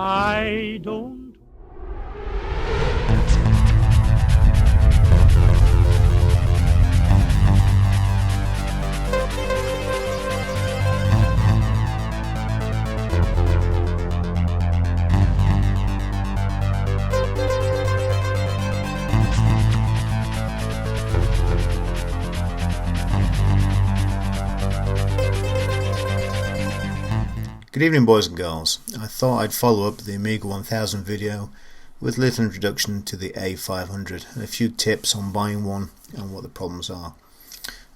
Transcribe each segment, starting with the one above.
I don't. Good evening, boys and girls. I thought I'd follow up the Amiga 1000 video with a little introduction to the A500 and a few tips on buying one and what the problems are.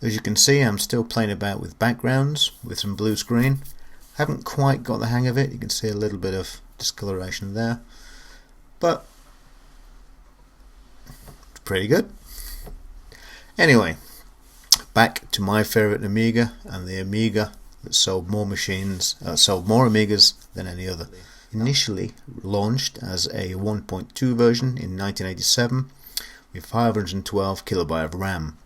As you can see, I'm still playing about with backgrounds with some blue screen. Haven't quite got the hang of it. You can see a little bit of discoloration there, but it's pretty good. Anyway, back to my favourite Amiga, and the Amiga that sold more Amigas than any other. Initially launched as a 1.2 version in 1987 with 512 kilobyte of RAM,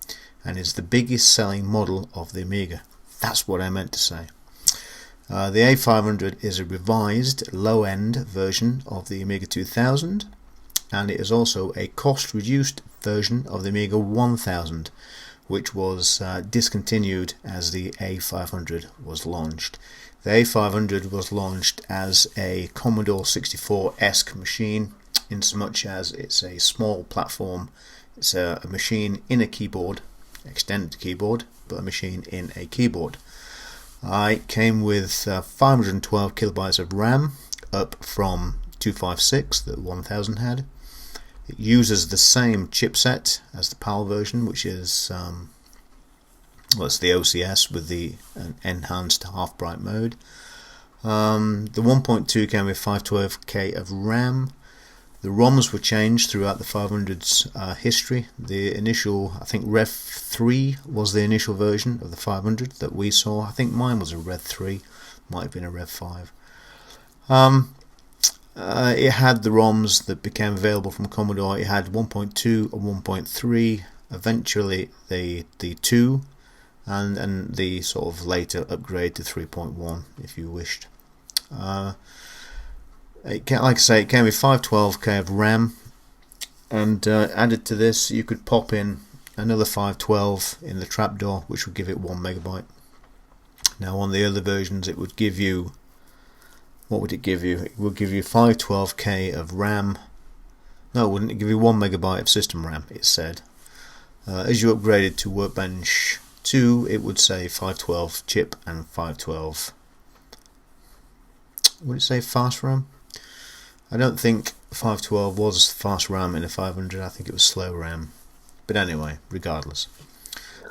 and is the biggest selling model of the Amiga. That's what I meant to say. The A500 is a revised low-end version of the Amiga 2000, and it is also a cost-reduced version of the Amiga 1000, which was discontinued as the A500 was launched. The A500 was launched as a Commodore 64-esque machine, in so much as it's a small platform. It's a machine in a keyboard, extended keyboard, but a machine in a keyboard. It came with 512 kilobytes of RAM, up from 256 that 1000 had. It uses the same chipset as the PAL version, which is it's the OCS with the enhanced half-bright mode. The 1.2 came with 512k of RAM. The ROMs were changed throughout the 500's history. The initial, I think Rev 3 was the initial version of the 500 that we saw. I think mine was a Rev 3, might have been a Rev 5. It had the ROMs that became available from Commodore. It had 1.2 and 1.3, eventually the 2, and the sort of later upgrade to 3.1 if you wished. Like I say, it came with 512k of RAM, and added to this you could pop in another 512 in the trapdoor, which would give it 1 megabyte. Now on the other versions it would give you, what would it give you? It would give you 512k of RAM. No, it wouldn't. Give you 1 megabyte of system RAM, it said. As you upgraded to Workbench 2, it would say 512 chip and 512. Would it say fast RAM? I don't think 512 was fast RAM in a 500. I think it was slow RAM. But anyway, regardless.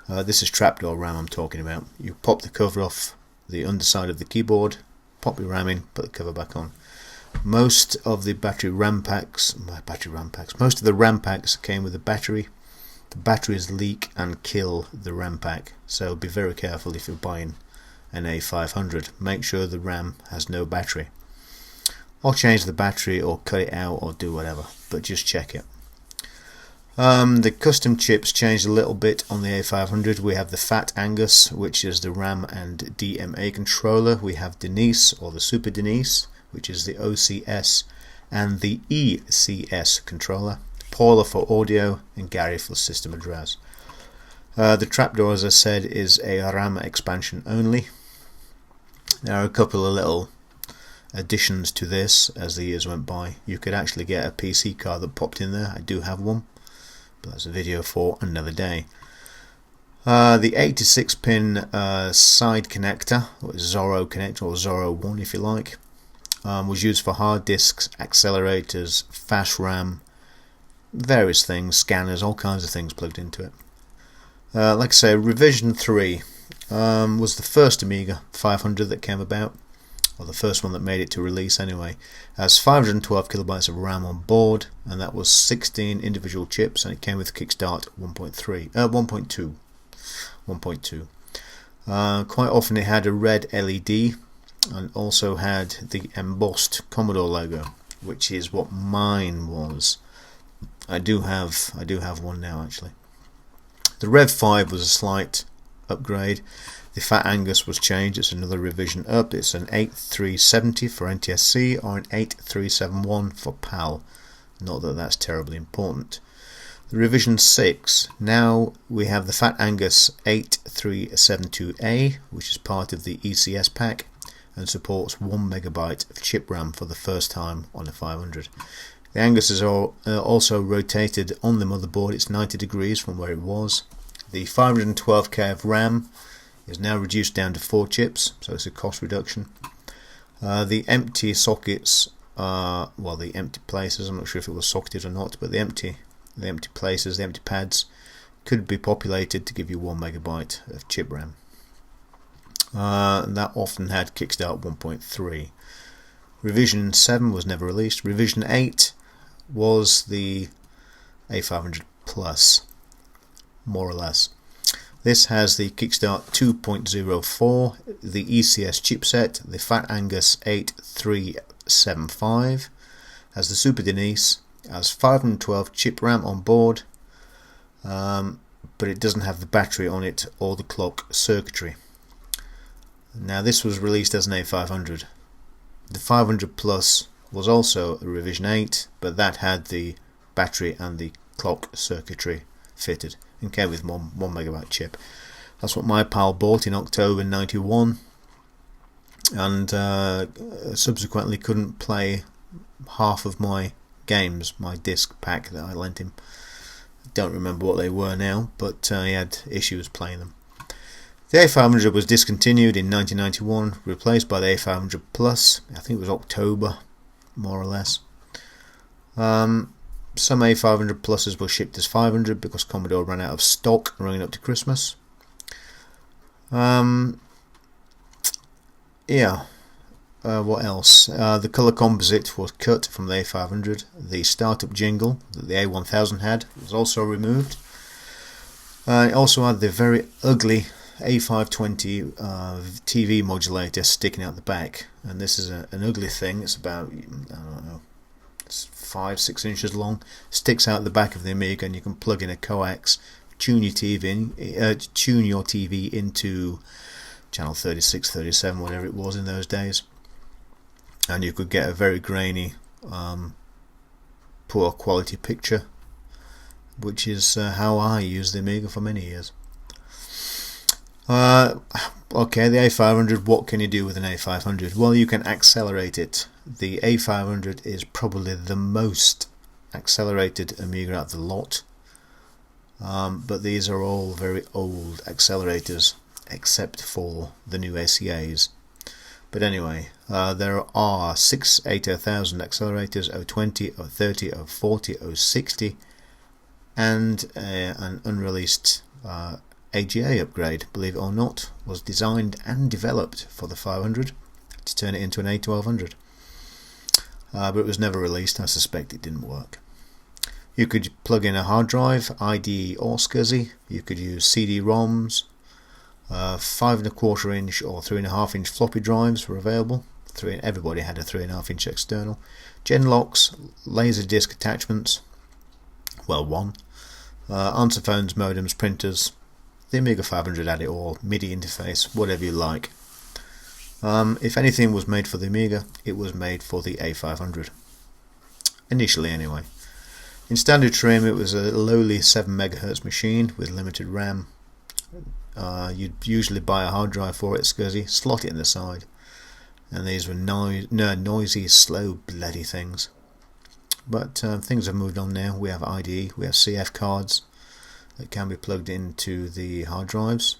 This is trapdoor RAM I'm talking about. You pop the cover off the underside of the keyboard, pop your RAM in, put the cover back on. Most of the most of the RAM packs came with a battery. The batteries leak and kill the RAM pack, so be very careful if you're buying an A500. Make sure the RAM has no battery, or change the battery, or cut it out, or do whatever, but just check it. The custom chips changed a little bit on the A500. We have the Fat Angus, which is the RAM and DMA controller. We have Denise, or the Super Denise, which is the OCS and the ECS controller. Paula for audio, and Gary for system address. The trapdoor, as I said, is a RAM expansion only. There are a couple of little additions to this as the years went by. You could actually get a PC card that popped in there. I do have one, but that's a video for another day. The 86-pin side connector, or Zorro connector, or Zorro 1 if you like, was used for hard disks, accelerators, fast RAM, various things, scanners, all kinds of things plugged into it. Like I say, revision 3 was the first Amiga 500 that came about, or the first one that made it to release anyway. It has 512 kilobytes of RAM on board, and that was 16 individual chips, and it came with Kickstart 1.2. Quite often it had a red LED, and also had the embossed Commodore logo, which is what mine was. I do have one now actually. The Rev 5 was a slight upgrade. The Fat Angus was changed, it's another revision up. It's an 8370 for NTSC or an 8371 for PAL. Not that that's terribly important. The revision 6, now we have the Fat Angus 8372A, which is part of the ECS pack and supports 1 megabyte of chip RAM for the first time on a 500. The Angus is also rotated on the motherboard. It's 90 degrees from where it was. The 512k of RAM is now reduced down to 4 chips, so it's a cost reduction. The empty sockets, well, the empty places, I'm not sure if it was socketed or not, but the empty places, the empty pads, could be populated to give you 1 megabyte of chip RAM. That often had Kickstart 1.3. Revision 7 was never released. Revision 8 was the A500 Plus, more or less. This has the Kickstart 2.04, the ECS chipset, the Fat Angus 8375, has the Super Denise, has 512 chip RAM on board, but it doesn't have the battery on it or the clock circuitry. Now this was released as an A500. The 500 Plus was also a revision 8, but that had the battery and the clock circuitry fitted and came with 1 megabyte chip. That's what my pal bought in October 91, and subsequently couldn't play half of my games, my disc pack that I lent him. Don't remember what they were now, but he had issues playing them. The A500 was discontinued in 1991, replaced by the A500 Plus. I think it was October, more or less. Some A500 Pluses were shipped as 500 because Commodore ran out of stock running up to Christmas. What else? The colour composite was cut from the A500. The startup jingle that the A1000 had was also removed. It also had the very ugly A520 TV modulator sticking out the back, and this is an ugly thing. It's about, I don't know, it's 5-6 inches long, sticks out the back of the Amiga, and you can plug in a coax, tune your TV into channel 36, 37, whatever it was in those days, and you could get a very grainy, poor quality picture, which is how I used the Amiga for many years. Okay, the A500, what can you do with an A500? Well, you can accelerate it. The A500 is probably the most accelerated Amiga out of the lot, but these are all very old accelerators except for the new ACAs. But anyway, there are 6 8000 accelerators, 020, 030, 040, 060, and an unreleased AGA upgrade, believe it or not, was designed and developed for the 500 to turn it into an A1200. But it was never released. I suspect it didn't work. You could plug in a hard drive, IDE or SCSI. You could use CD-ROMs. 5.25 inch or 3.5 inch floppy drives were available. Everybody had a 3.5 inch external. Genlocks, laser disc attachments. Well, one. Answer phones, modems, printers. The Amiga 500 had it all. MIDI interface, whatever you like. If anything was made for the Amiga, it was made for the A500. Initially, anyway. In standard trim, it was a lowly 7 MHz machine with limited RAM. You'd usually buy a hard drive for it, SCSI, slot it in the side, and these were noisy, slow, bloody things. But things have moved on now. We have IDE, we have CF cards that can be plugged into the hard drives.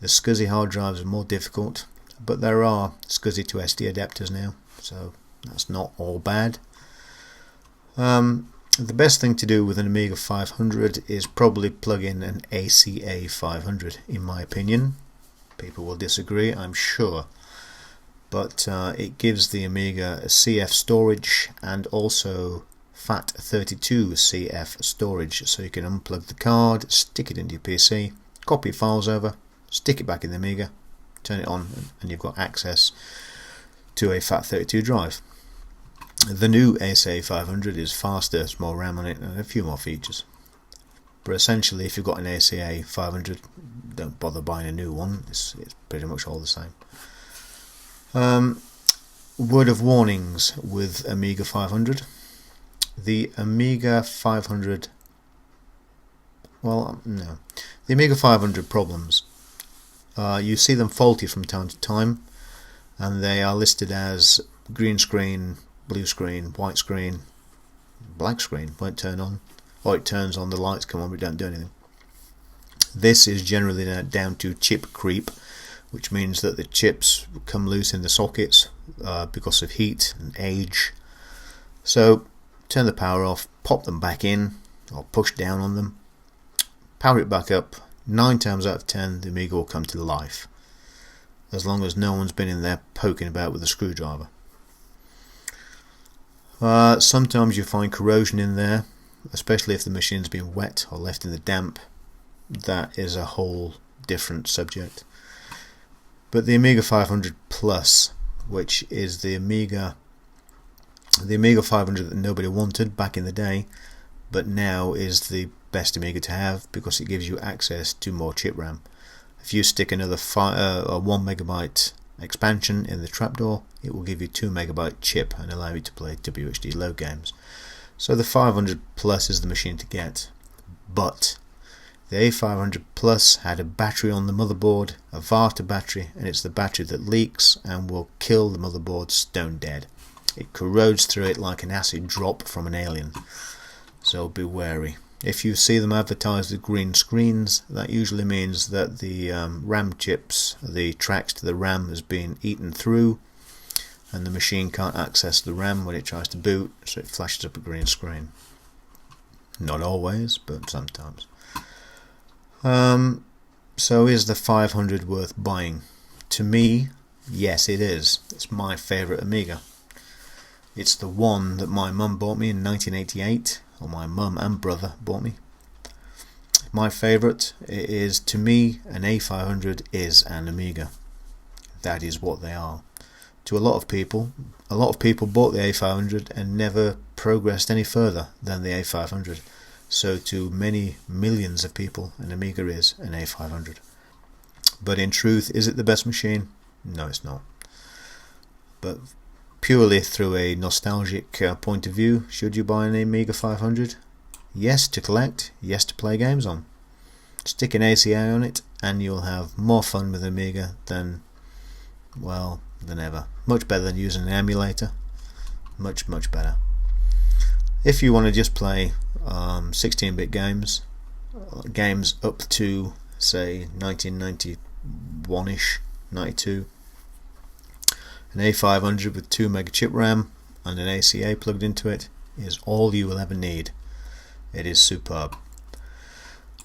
The SCSI hard drives are more difficult, but there are SCSI to SD adapters now, so that's not all bad. The best thing to do with an Amiga 500 is probably plug in an ACA 500, in my opinion. People will disagree, I'm sure, but it gives the Amiga a CF storage and also FAT32 CF storage, so you can unplug the card, stick it into your PC, copy files over, stick it back in the Amiga, turn it on, and you've got access to a FAT32 drive. The new ASA 500 is faster, has more RAM on it, and a few more features. But essentially, if you've got an ACA 500, don't bother buying a new one. It's pretty much all the same. Word of warnings with Amiga 500. The Amiga 500, well, no, the Amiga 500 problems. You see them faulty from time to time, and they are listed as green screen, blue screen, white screen, black screen, won't turn on, or it turns on, the lights come on but don't do anything. This is generally down to chip creep, which means that the chips come loose in the sockets because of heat and age. So turn the power off, pop them back in, or push down on them, power it back up. 9 times out of 10 the Amiga will come to life, as long as no one's been in there poking about with a screwdriver. Sometimes you find corrosion in there, especially if the machine's been wet or left in the damp. That is a whole different subject. But the Amiga 500 Plus, which is the Amiga 500 that nobody wanted back in the day, but now is the best Amiga to have because it gives you access to more chip RAM. If you stick another 1 megabyte expansion in the trapdoor, it will give you 2 megabyte chip and allow you to play WHD low games. So the 500 Plus is the machine to get. But the A500 Plus had a battery on the motherboard, a Varta battery, and it's the battery that leaks and will kill the motherboard stone dead. It corrodes through it like an acid drop from an alien. So be wary. If you see them advertised with green screens, that usually means that the RAM chips, the tracks to the RAM, has been eaten through, and the machine can't access the RAM when it tries to boot, so it flashes up a green screen. Not always, but sometimes. So is the 500 worth buying? To me, yes it is. It's my favourite Amiga. It's the one that my mum bought me in 1988, or my mum and brother bought me. My favourite is, to me, an A500 is an Amiga. That is what they are. To a lot of people bought the A500 and never progressed any further than the A500. So to many millions of people, an Amiga is an A500. But in truth, is it the best machine? No, it's not. But purely through a nostalgic point of view, should you buy an Amiga 500? Yes, to collect. Yes, to play games on. Stick an ACA on it and you'll have more fun with Amiga than ever. Much better than using an emulator. Much, much better. If you want to just play 16-bit games up to, say, 1991-ish, 92, an A500 with 2 meg chip RAM and an ACA plugged into it is all you will ever need. It is superb.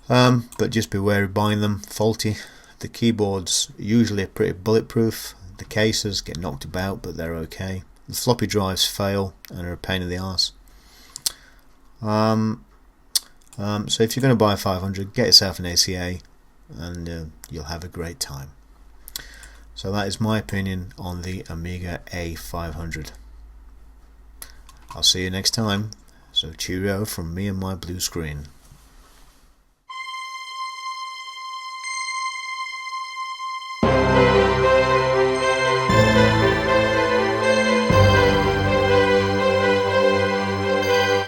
But just beware of buying them faulty. The keyboards usually are pretty bulletproof. The cases get knocked about, but they're okay. The floppy drives fail and are a pain in the arse. So if you're going to buy a 500, get yourself an ACA and you'll have a great time. So that is my opinion on the Amiga A500. I'll see you next time. So cheerio from me and my blue screen.